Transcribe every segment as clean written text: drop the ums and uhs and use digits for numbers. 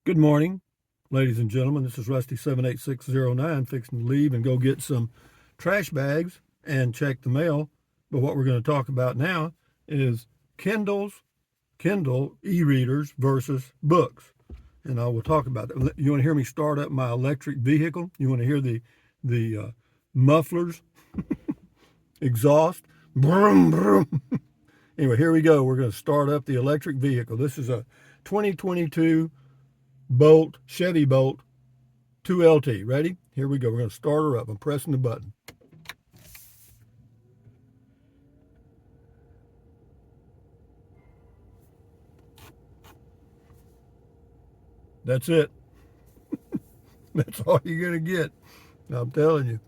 Good morning, ladies and gentlemen. This is Rusty 78609, fixing to leave and go get some trash bags and check the mail. But what we're going to talk about now is Kindle e-readers versus books. And I will talk about that. You want to hear me start up my electric vehicle? You want to hear the mufflers, exhaust, brum, brum. Anyway, here we go. We're going to start up the electric vehicle. This is a 2022 Chevy Bolt 2LT. Ready? Here we go. We're going to start her up. I'm pressing the button. That's it. That's all you're going to get. I'm telling you.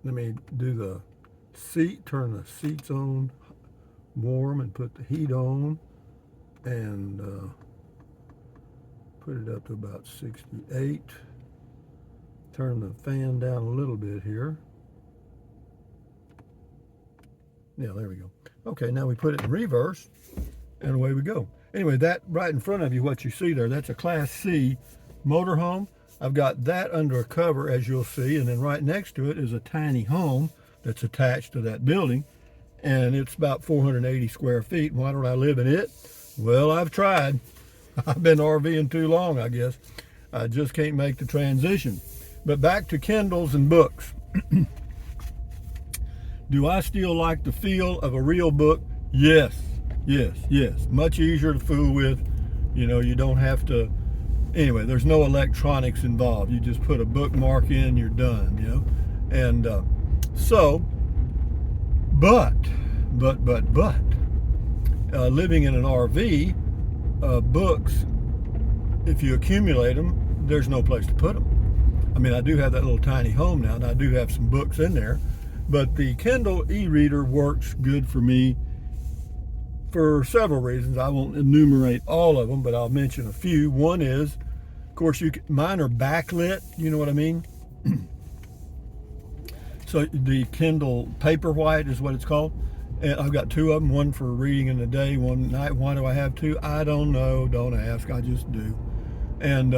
Let me do the seat, turn the seats on warm and put the heat on and put it up to about 68. Turn the fan down a little bit here. Yeah, there we go. Okay, now we put it in reverse and away we go. Anyway, that right in front of you, what you see there, that's a Class C motorhome. I've got that under a cover, as you'll see, and then right next to it is a tiny home that's attached to that building, and it's about 480 square feet. Why don't I live in it? Well, I've tried. I've been RVing too long, I guess. I just can't make the transition. But back to Kindles and books. Do I still like the feel of a real book? Yes, yes, yes. Much easier to fool with. You know, you don't have to, anyway, there's no electronics involved. You just put a bookmark in, you're done, you know. And but, living in an RV, books, if you accumulate them, there's no place to put them. I mean, I do have that little tiny home now, and I do have some books in there, but the Kindle e-reader works good for me for several reasons. I won't enumerate all of them, but I'll mention a few. One is, of course, mine are backlit, you know what I mean? So the Kindle Paperwhite is what it's called. And I've got two of them, one for reading in the day, one at night. Why do I have two? I don't know. Don't ask. I just do. And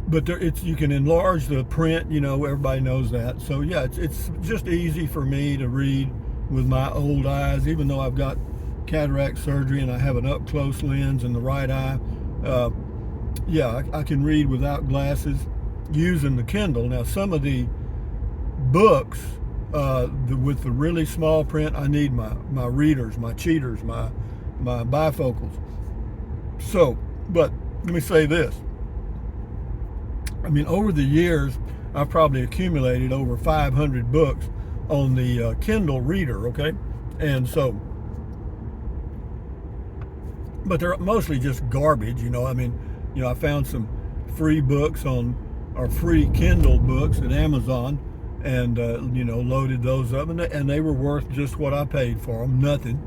but you can enlarge the print. You know, everybody knows that. So yeah, it's just easy for me to read with my old eyes, even though I've got cataract surgery and I have an up close lens in the right eye. Yeah, I can read without glasses using the Kindle. Now, some of the books with the really small print, I need my readers, my cheaters, my bifocals. So, but let me say this. I mean, over the years, I've probably accumulated over 500 books on the Kindle reader, okay? And so, but they're mostly just garbage, you know. I mean, you know, I found some free books or free Kindle books at Amazon, and you know, loaded those up, and they were worth just what I paid for them, nothing.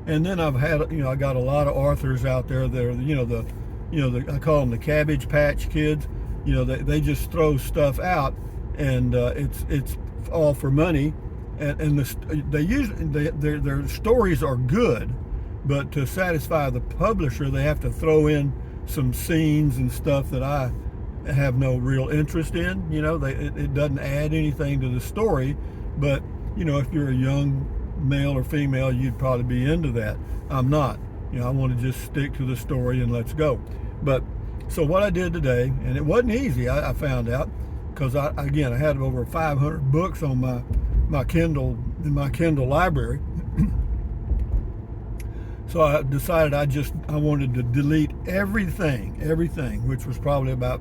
And then I've had, you know, I got a lot of authors out there that are, you know, I call them the Cabbage Patch Kids. You know, they just throw stuff out, and it's all for money, and their stories are good, but to satisfy the publisher, they have to throw in some scenes and stuff that I have no real interest in. You know, it doesn't add anything to the story, but you know, if you're a young male or female, you'd probably be into that. I'm not. You know, I want to just stick to the story and let's go. But so what I did today, and it wasn't easy, I found out, because I had over 500 books on my Kindle, in my Kindle library. So I decided I wanted to delete everything, which was probably about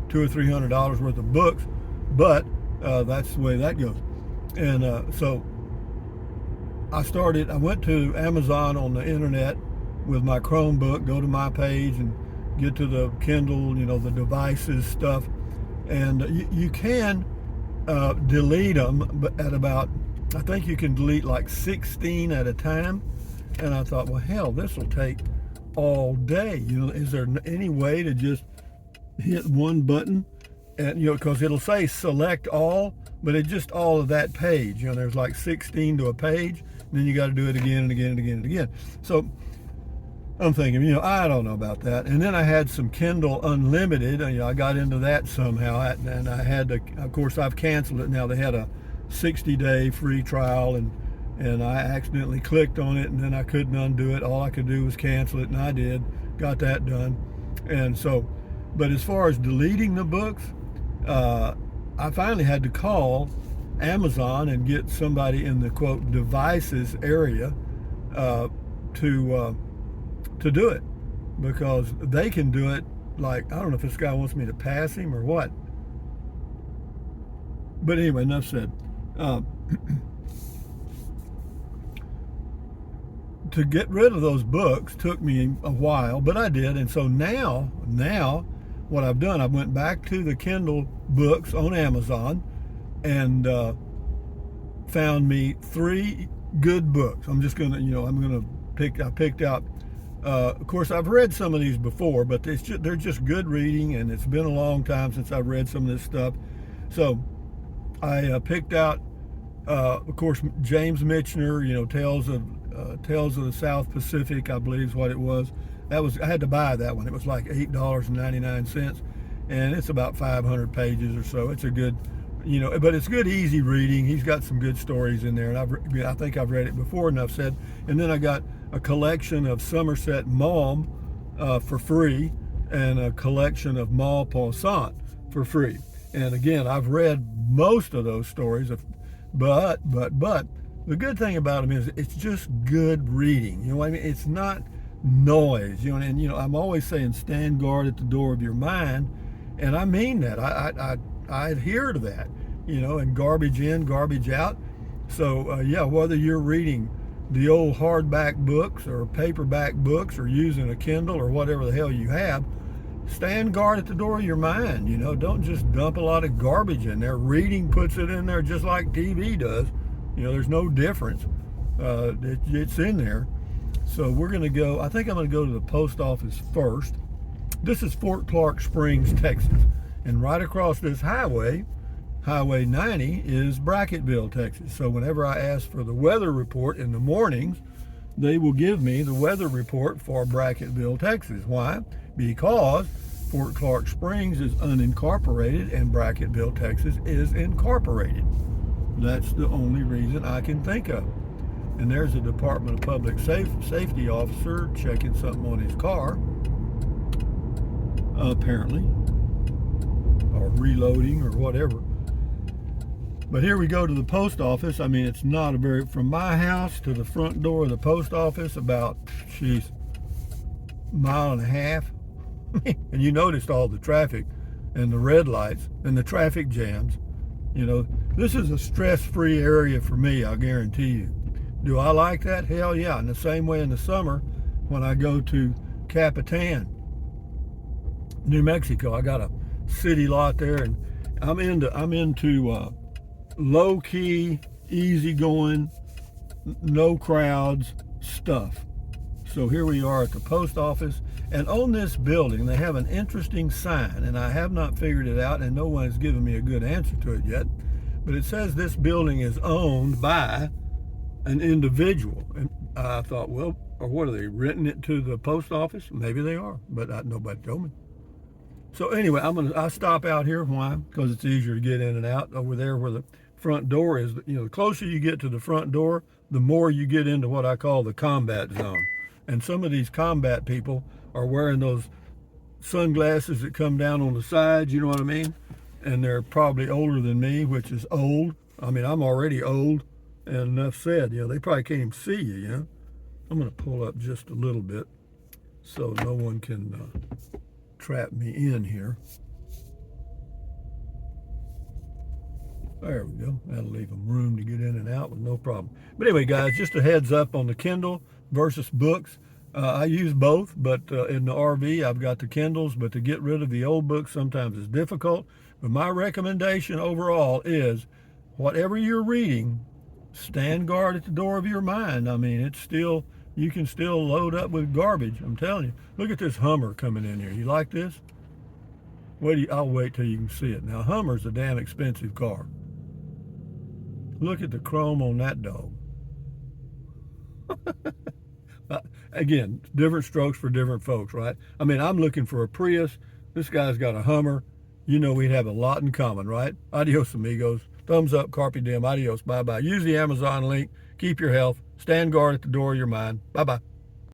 $200 or $300 worth of books, but that's the way that goes. And so I went to Amazon on the internet with my Chromebook, go to my page and get to the Kindle, you know, the devices stuff, and you can delete them, but at about, I think you can delete like 16 at a time. And I thought, well, hell, this will take all day. You know, is there any way to just hit one button, and you know, because it'll say select all, but it's just all of that page. You know, there's like 16 to a page, and then you got to do it again and again and again and again. So I'm thinking, I don't know about that. And then I had some Kindle Unlimited. I got into that somehow, and I had to. Of course, I've canceled it now. They had a 60-day free trial, and I accidentally clicked on it, and then I couldn't undo it. All I could do was cancel it, and I did. Got that done. And so, but as far as deleting the books, I finally had to call Amazon and get somebody in the quote devices area to do it, because they can do it. Like, I don't know if this guy wants me to pass him or what, but anyway, enough said. To get rid of those books took me a while, but I did. And so now what I've done, I went back to the Kindle books on Amazon and found me 3 good books. I'm just gonna, I picked out. Of course, I've read some of these before, but they're just good reading, and it's been a long time since I've read some of this stuff. So I picked out, of course, James Michener, Tales of the South Pacific, I believe is what it was. I had to buy that one. It was like $8.99, and it's about 500 pages or so. It's a good, but it's good, easy reading. He's got some good stories in there, and I think I've read it before, enough said. And then I got a collection of Somerset Maugham for free, and a collection of Maupassant for free. And again, I've read most of those stories, but the good thing about them is it's just good reading. You know what I mean? It's not noise. And I'm always saying stand guard at the door of your mind, and I mean that. I adhere to that. And garbage in, garbage out. So whether you're reading the old hardback books or paperback books or using a Kindle or whatever the hell you have, stand guard at the door of your mind. Don't just dump a lot of garbage in there. Reading puts it in there just like TV does. There's no difference. It's in there. So we're going to go, I think I'm going to go to the post office first. This is Fort Clark Springs, Texas. And right across this highway, Highway 90, is Brackettville, Texas. So whenever I ask for the weather report in the mornings, they will give me the weather report for Brackettville, Texas. Why? Because Fort Clark Springs is unincorporated and Brackettville, Texas is incorporated. That's the only reason I can think of. And there's a Department of Public Safety officer checking something on his car, apparently, or reloading or whatever. But here we go to the post office. I mean, it's not from my house to the front door of the post office, about, a mile and a half. And you noticed all the traffic and the red lights and the traffic jams. This is a stress-free area for me, I guarantee you. Do I like that? Hell yeah. In the same way in the summer, when I go to Capitan, New Mexico, I got a city lot there, and I'm into low-key, easygoing, no crowds stuff. So here we are at the post office, and on this building they have an interesting sign, and I have not figured it out, and no one has given me a good answer to it yet, but it says this building is owned by an individual. And I thought, well, or what, are they renting it to the post office? Maybe they are, but nobody told me. So anyway, I stop out here. Why? Because it's easier to get in and out over there where the front door is. The closer you get to the front door, the more you get into what I call the combat zone. And some of these combat people are wearing those sunglasses that come down on the sides, you know what I mean? And they're probably older than me, which is old. I mean, I'm already old, and enough said. They probably can't even see you, I'm going to pull up just a little bit so no one can trap me in here. There we go. That'll leave them room to get in and out with no problem. But anyway, guys, just a heads up on the Kindle versus books. I use both, but in the RV, I've got the Kindles, but to get rid of the old books sometimes is difficult. But my recommendation overall is, whatever you're reading, stand guard at the door of your mind. I mean, you can still load up with garbage. I'm telling you. Look at this Hummer coming in here. You like this? I'll wait till you can see it. Now, Hummer's a damn expensive car. Look at the chrome on that dog. Again, different strokes for different folks, right? I mean, I'm looking for a Prius. This guy's got a Hummer. You know, we'd have a lot in common, right? Adios, amigos. Thumbs up, carpe diem, adios, bye bye. Use the Amazon link. Keep your health. Stand guard at the door of your mind. Bye bye.